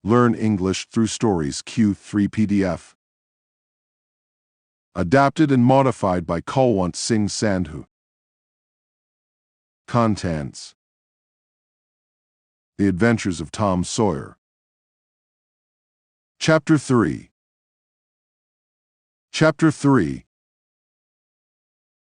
Learn English through Stories Q3 PDF. Adapted and modified by Kulwant Singh Sandhu. Contents: The Adventures of Tom Sawyer. Chapter 3. Chapter 3.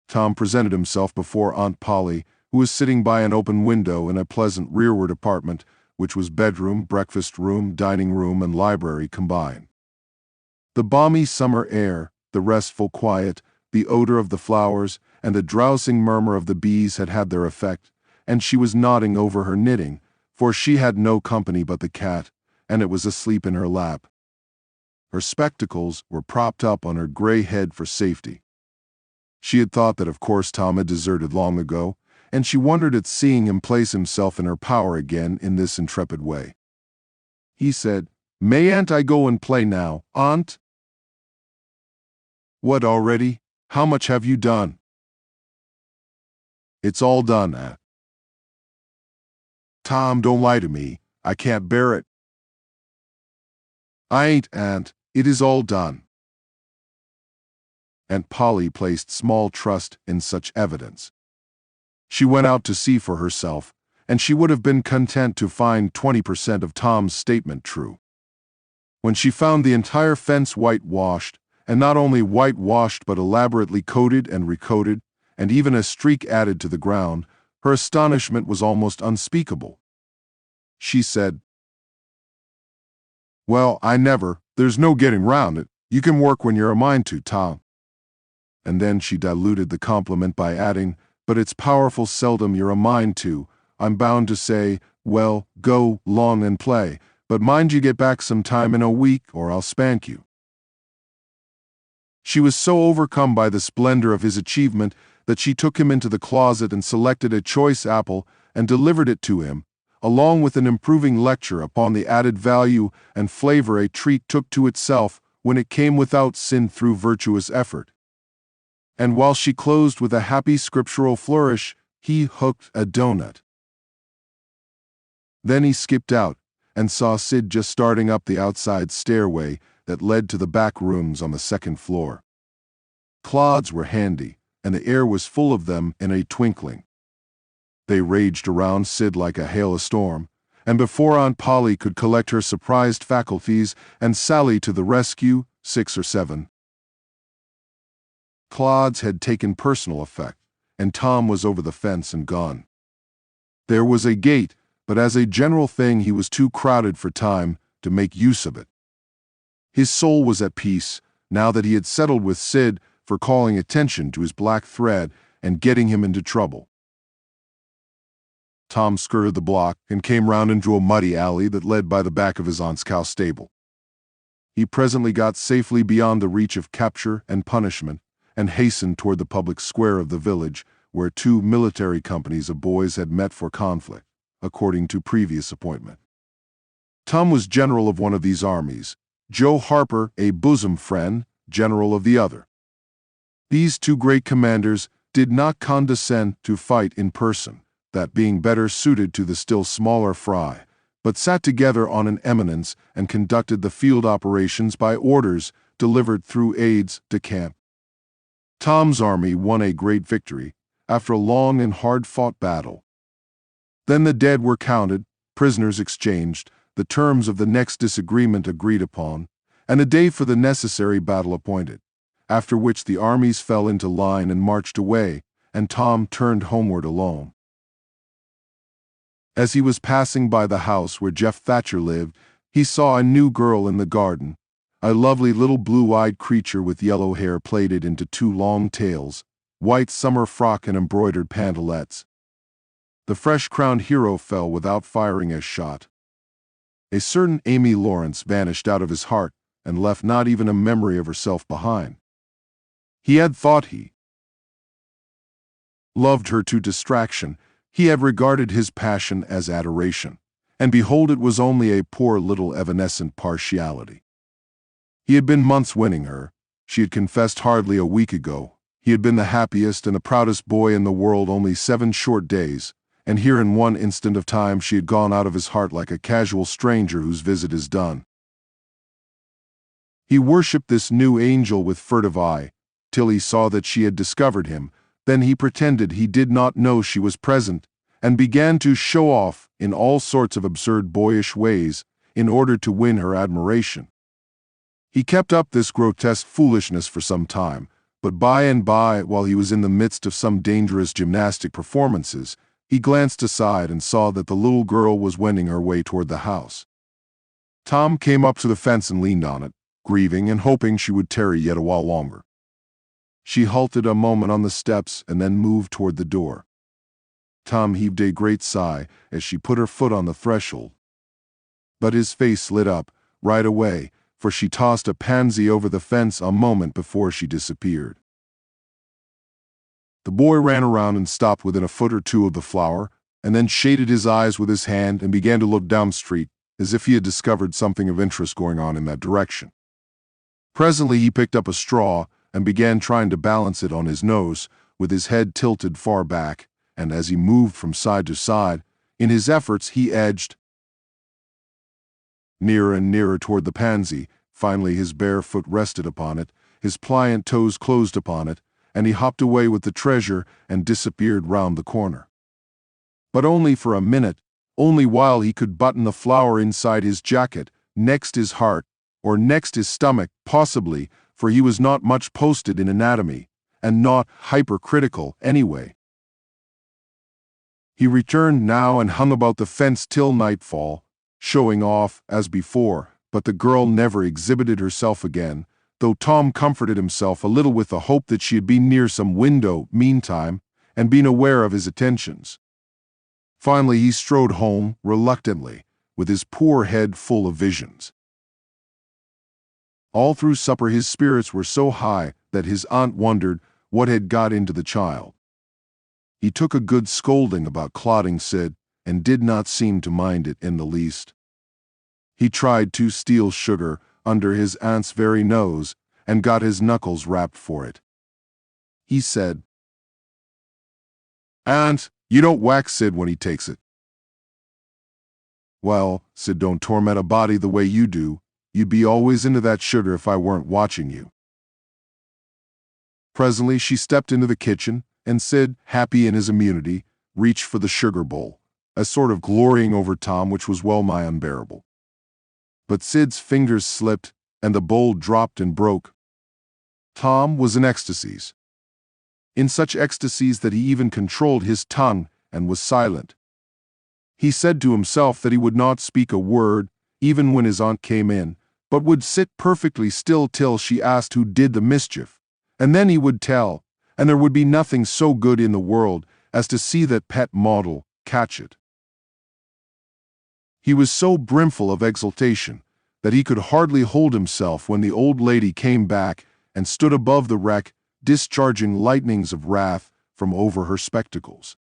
Tom presented himself before Aunt Polly, who was sitting by an open window in a pleasant rearward apartment, which was bedroom, breakfast room, dining room, and library combined. The balmy summer air, the restful quiet, the odor of the flowers, and the drowsing murmur of the bees had their effect, and she was nodding over her knitting, for she had no company but the cat, and it was asleep in her lap. Her spectacles were propped up on her gray head for safety. She had thought that of course Tom had deserted long ago, and she wondered at seeing him place himself in her power again in this intrepid way. He said, "Mayn't I go and play now, Aunt?" "What, already? How much have you done?" "It's all done, Aunt." "Tom, don't lie to me. I can't bear it." "I ain't, Aunt. It is all done." Aunt Polly placed small trust in such evidence. She went out to see for herself, and she would have been content to find 20% of Tom's statement true. When she found the entire fence whitewashed, and not only whitewashed but elaborately coated and recoated, and even a streak added to the ground, her astonishment was almost unspeakable. She said, "Well, there's no getting round it. You can work when you're a mind to, Tom." And then she diluted the compliment by adding, "But it's powerful seldom you're a mind to. I'm bound to say, well, go long and play, but mind you get back some time in a week or I'll spank you." She was so overcome by the splendor of his achievement that she took him into the closet and selected a choice apple and delivered it to him, along with an improving lecture upon the added value and flavor a treat took to itself when it came without sin through virtuous effort. And while she closed with a happy scriptural flourish, he hooked a donut. Then he skipped out and saw Sid just starting up the outside stairway that led to the back rooms on the second floor. Clods were handy, and the air was full of them in a twinkling. They raged around Sid like a hailstorm, and before Aunt Polly could collect her surprised faculties and sally to the rescue, 6 or 7 clods had taken personal effect, and Tom was over the fence and gone. There was a gate, but as a general thing he was too crowded for time to make use of it. His soul was at peace, now that he had settled with Sid for calling attention to his black thread and getting him into trouble. Tom skirted the block and came round into a muddy alley that led by the back of his aunt's cow stable. He presently got safely beyond the reach of capture and punishment, and hastened toward the public square of the village, where 2 military companies of boys had met for conflict, according to previous appointment. Tom was general of one of these armies, Joe Harper, a bosom friend, general of the other. These 2 great commanders did not condescend to fight in person, that being better suited to the still smaller fry, but sat together on an eminence and conducted the field operations by orders delivered through aides de camp. Tom's army won a great victory after a long and hard-fought battle. Then the dead were counted, prisoners exchanged, the terms of the next disagreement agreed upon, and a day for the necessary battle appointed, after which the armies fell into line and marched away, and Tom turned homeward alone. As he was passing by the house where Jeff Thatcher lived, he saw a new girl in the garden, a lovely little blue-eyed creature with yellow hair plaited into 2 long tails, white summer frock and embroidered pantalettes. The fresh-crowned hero fell without firing a shot. A certain Amy Lawrence vanished out of his heart and left not even a memory of herself behind. He had thought he loved her to distraction. He had regarded his passion as adoration, and behold, it was only a poor little evanescent partiality. He had been months winning her. She had confessed hardly a week ago. He had been the happiest and the proudest boy in the world only 7 short days, and here in one instant of time she had gone out of his heart like a casual stranger whose visit is done. He worshipped this new angel with furtive eye, till he saw that she had discovered him. Then he pretended he did not know she was present, and began to show off in all sorts of absurd boyish ways in order to win her admiration. He kept up this grotesque foolishness for some time, but by and by, while he was in the midst of some dangerous gymnastic performances, he glanced aside and saw that the little girl was wending her way toward the house. Tom came up to the fence and leaned on it, grieving and hoping she would tarry yet a while longer. She halted a moment on the steps and then moved toward the door. Tom heaved a great sigh as she put her foot on the threshold. But his face lit up right away, for she tossed a pansy over the fence a moment before she disappeared. The boy ran around and stopped within a foot or two of the flower, and then shaded his eyes with his hand and began to look down the street, as if he had discovered something of interest going on in that direction. Presently he picked up a straw and began trying to balance it on his nose, with his head tilted far back, and as he moved from side to side, in his efforts he edged nearer and nearer toward the pansy. Finally his bare foot rested upon it, his pliant toes closed upon it, and he hopped away with the treasure and disappeared round the corner. But only for a minute, only while he could button the flower inside his jacket, next his heart, or next his stomach, possibly, for he was not much posted in anatomy, and not hypercritical anyway. He returned now and hung about the fence till nightfall, showing off as before, but the girl never exhibited herself again, though Tom comforted himself a little with the hope that she had been near some window meantime and been aware of his attentions. Finally he strode home reluctantly, with his poor head full of visions. All through supper his spirits were so high that his aunt wondered what had got into the child. He took a good scolding about clotting Sid, and did not seem to mind it in the least. He tried to steal sugar under his aunt's very nose, and got his knuckles rapped for it. He said, "Aunt, you don't whack Sid when he takes it." "Well, Sid don't torment a body the way you do. You'd be always into that sugar if I weren't watching you." Presently she stepped into the kitchen, and Sid, happy in his immunity, reached for the sugar bowl, a sort of glorying over Tom which was well-nigh unbearable. But Sid's fingers slipped, and the bowl dropped and broke. Tom was in ecstasies. In such ecstasies that he even controlled his tongue and was silent. He said to himself that he would not speak a word, even when his aunt came in, but would sit perfectly still till she asked who did the mischief, and then he would tell, and there would be nothing so good in the world as to see that pet model catch it. He was so brimful of exultation that he could hardly hold himself when the old lady came back and stood above the wreck, discharging lightnings of wrath from over her spectacles.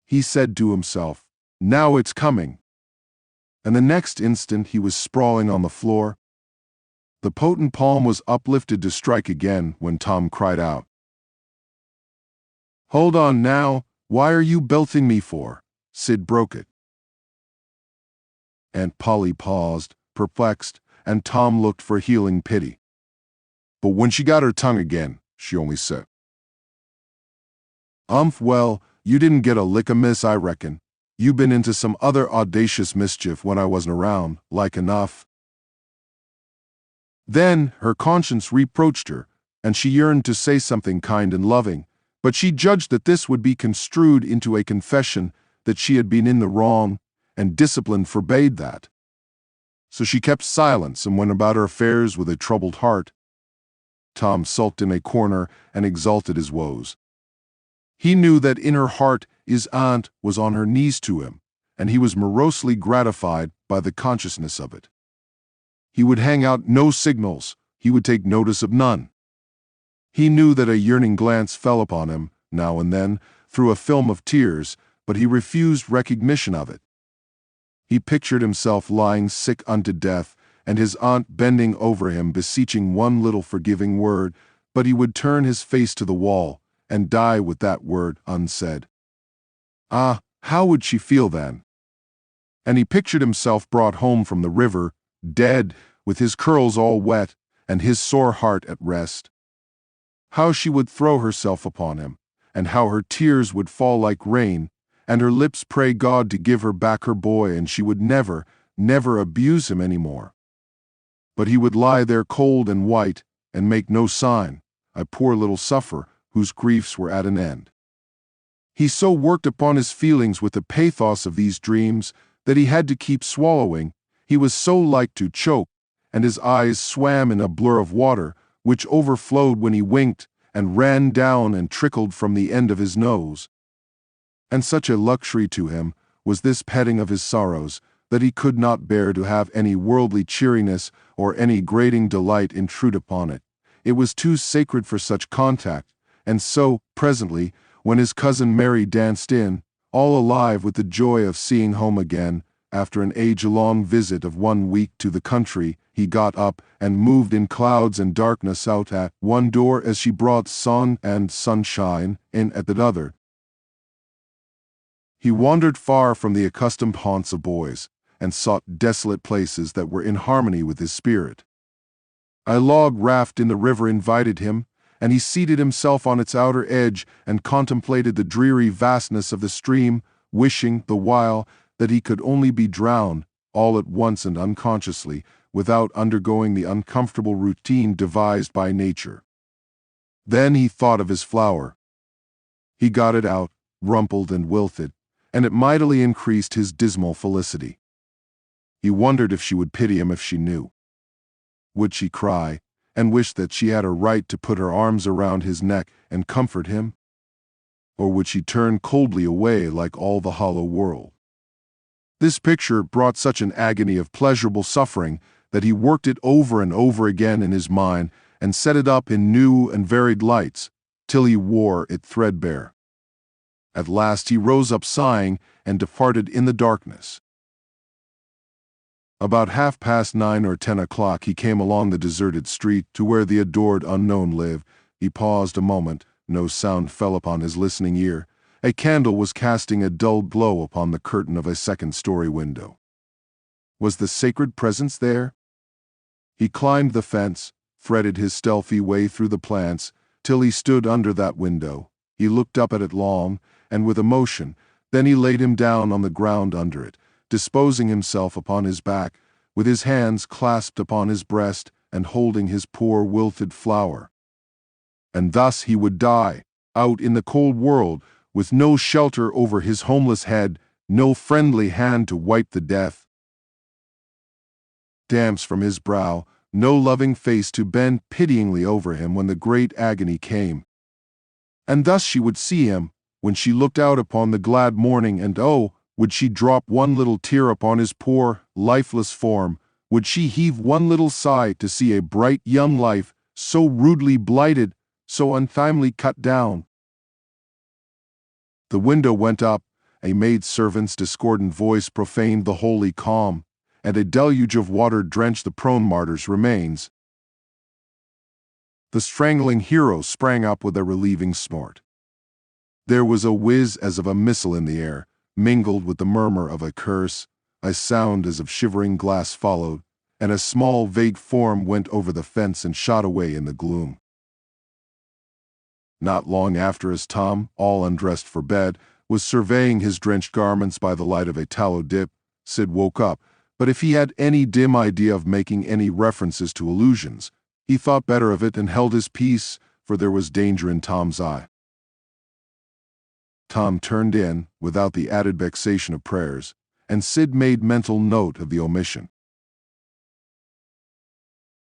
He said to himself, "Now it's coming." And the next instant he was sprawling on the floor. The potent palm was uplifted to strike again when Tom cried out, "Hold on now, why are you belting me for?" Sid broke it. Aunt Polly paused, perplexed, and Tom looked for healing pity. But when she got her tongue again, she only said, Well, you didn't get a lick amiss, I reckon. You been into some other audacious mischief when I wasn't around, like enough." Then her conscience reproached her, and she yearned to say something kind and loving, but she judged that this would be construed into a confession that she had been in the wrong, and discipline forbade that. So she kept silence and went about her affairs with a troubled heart. Tom sulked in a corner and exalted his woes. He knew that in her heart his aunt was on her knees to him, and he was morosely gratified by the consciousness of it. He would hang out no signals, he would take notice of none. He knew that a yearning glance fell upon him, now and then, through a film of tears, but he refused recognition of it. He pictured himself lying sick unto death, and his aunt bending over him beseeching one little forgiving word, but he would turn his face to the wall, and die with that word unsaid. Ah, How would she feel then? And he pictured himself brought home from the river, dead, with his curls all wet, and his sore heart at rest. How she would throw herself upon him, and how her tears would fall like rain, and her lips pray God to give her back her boy, and she would never, never abuse him any more. But he would lie there cold and white, and make no sign, a poor little sufferer whose griefs were at an end. He so worked upon his feelings with the pathos of these dreams that he had to keep swallowing. He was so like to choke, and his eyes swam in a blur of water, which overflowed when he winked, and ran down and trickled from the end of his nose. And such a luxury to him was this petting of his sorrows, that he could not bear to have any worldly cheeriness or any grating delight intrude upon it. It was too sacred for such contact, and so, presently, when his cousin Mary danced in, all alive with the joy of seeing home again, after an age-long visit of 1 week to the country, he got up and moved in clouds and darkness out at one door as she brought sun and sunshine in at the other. He wandered far from the accustomed haunts of boys, and sought desolate places that were in harmony with his spirit. A log raft in the river invited him, and he seated himself on its outer edge and contemplated the dreary vastness of the stream, wishing, the while, that he could only be drowned, all at once and unconsciously, without undergoing the uncomfortable routine devised by nature. Then he thought of his flower. He got it out, rumpled and wilted, and it mightily increased his dismal felicity. He wondered if she would pity him if she knew. Would she cry, and wish that she had a right to put her arms around his neck and comfort him? Or would she turn coldly away like all the hollow world? This picture brought such an agony of pleasurable suffering that he worked it over and over again in his mind and set it up in new and varied lights, till he wore it threadbare. At last he rose up sighing and departed in the darkness. About 9:30 or 10 o'clock he came along the deserted street to where the adored unknown lived. He paused a moment, no sound fell upon his listening ear. A candle was casting a dull glow upon the curtain of a second-story window. Was the sacred presence there? He climbed the fence, threaded his stealthy way through the plants, till he stood under that window. He looked up at it long, and with emotion, then he laid him down on the ground under it, disposing himself upon his back, with his hands clasped upon his breast and holding his poor wilted flower. And thus he would die, out in the cold world, with no shelter over his homeless head, no friendly hand to wipe the death damps from his brow, no loving face to bend pityingly over him when the great agony came. And thus she would see him, when she looked out upon the glad morning, and oh, would she drop one little tear upon his poor, lifeless form, would she heave one little sigh to see a bright young life so rudely blighted, so untimely cut down. The window went up, a maid-servant's discordant voice profaned the holy calm, and a deluge of water drenched the prone martyr's remains. The strangling hero sprang up with a relieving snort. There was a whiz as of a missile in the air, mingled with the murmur of a curse, a sound as of shivering glass followed, and a small vague form went over the fence and shot away in the gloom. Not long after, as Tom, all undressed for bed, was surveying his drenched garments by the light of a tallow dip, Sid woke up, but if he had any dim idea of making any references to illusions, he thought better of it and held his peace, for there was danger in Tom's eye. Tom turned in, without the added vexation of prayers, and Sid made mental note of the omission.